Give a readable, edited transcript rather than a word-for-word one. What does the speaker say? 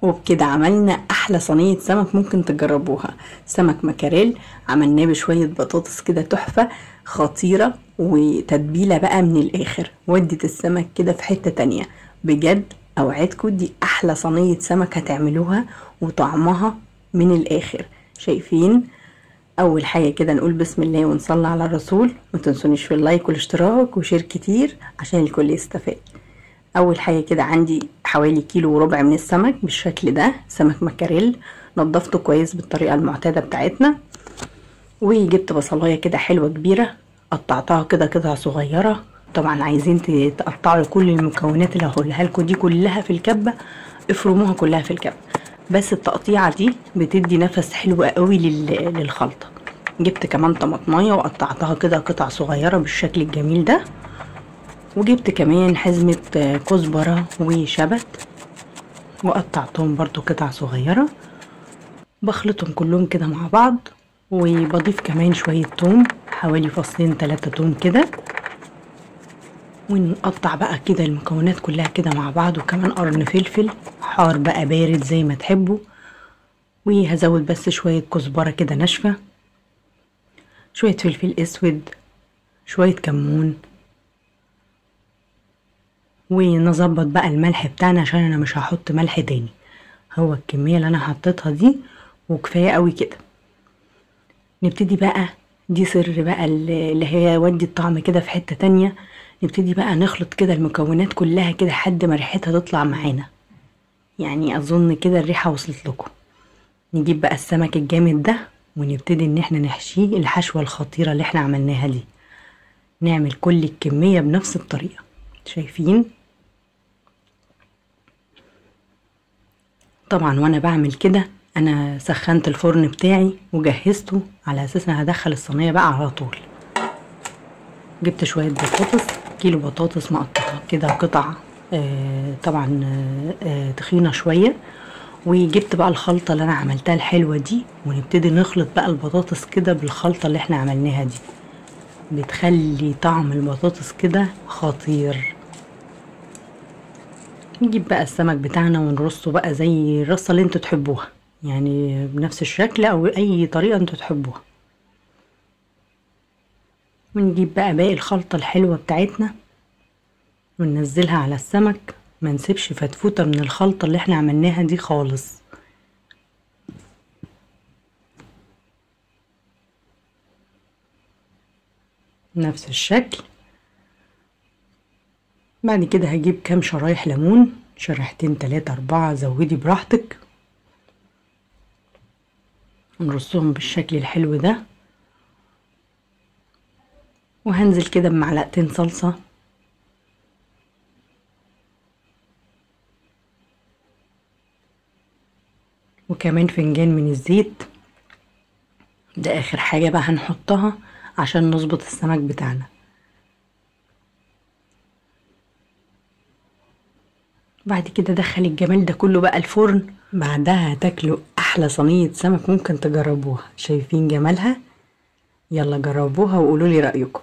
وبكده عملنا احلى صينية سمك ممكن تجربوها. سمك مكاريل عملناه بشوية بطاطس كده تحفة خطيرة، وتتبيلة بقى من الاخر ودت السمك كده في حتة تانية. بجد اوعدكم دي احلى صينية سمك هتعملوها، وطعمها من الاخر. شايفين؟ اول حاجة كده نقول بسم الله ونصلي على الرسول. ما تنسونيش في اللايك والاشتراك وشير كتير عشان الكل يستفاد. اول حاجه كده عندي حوالي كيلو وربع من السمك بالشكل ده، سمك مكاريل. نضفته كويس بالطريقه المعتاده بتاعتنا. وجبت بصلايه كده حلوه كبيره، قطعتها كده قطع صغيره. طبعا عايزين تقطعوا كل المكونات اللي هقولها لكم دي كلها في الكبه، افرموها كلها في الكبه. بس التقطيعه دي بتدي نفس حلو قوي للخلطه. جبت كمان طماطمايه وقطعتها كده قطع صغيره بالشكل الجميل ده. وجبت كمان حزمة كزبرة وشبت وقطعتهم برضو قطع صغيرة. بخلطهم كلهم كده مع بعض، وبضيف كمان شوية توم، حوالي فصين 3 توم كده. ونقطع بقى كده المكونات كلها كده مع بعض، وكمان قرن فلفل حار بقى بارد زي ما تحبوا. وهزود بس شوية كزبرة كده ناشفة، شوية فلفل اسود، شوية كمون. ونظبط بقى الملح بتاعنا عشان انا مش هحط ملح تاني، هو الكمية اللي انا حطيتها دي وكفاية قوي كده. نبتدي بقى، دي سر بقى اللي هي ودي الطعم كده في حتة تانية. نبتدي بقى نخلط كده المكونات كلها كده لحد ما ريحتها تطلع معانا. يعني اظن كده الريحة وصلت لكم. نجيب بقى السمك الجامد ده ونبتدي ان احنا نحشيه الحشوة الخطيرة اللي احنا عملناها دي. نعمل كل الكمية بنفس الطريقة. شايفين؟ طبعا وانا بعمل كده انا سخنت الفرن بتاعي وجهزته على اساس انا هدخل الصينيه بقى على طول. جبت شويه بطاطس، كيلو بطاطس مقطعه كده قطع طبعا تخينه شويه. وجبت بقى الخلطه اللي انا عملتها الحلوه دي، ونبتدي نخلط بقى البطاطس كده بالخلطه اللي احنا عملناها دي. بتخلي طعم البطاطس كده خطير. نجيب بقى السمك بتاعنا ونرصه بقى زي الرصة اللي انتوا تحبوها، يعني بنفس الشكل او اي طريقة انتوا تحبوها. ونجيب بقى باقي الخلطة الحلوة بتاعتنا وننزلها على السمك. ما نسيبش فتفوتة من الخلطة اللي احنا عملناها دي خالص. نفس الشكل. بعد كده هجيب كام شرايح ليمون، شريحتين 3 4 زودي براحتك. نرصهم بالشكل الحلو ده. وهنزل كده بمعلقتين صلصة، وكمان فنجان من الزيت. ده اخر حاجة بقى هنحطها عشان نظبط السمك بتاعنا. بعد كده دخل الجمال ده كله بقى الفرن. بعدها هتاكلوا احلى صينية سمك ممكن تجربوها. شايفين جمالها؟ يلا جربوها وقولوا لي رأيكم.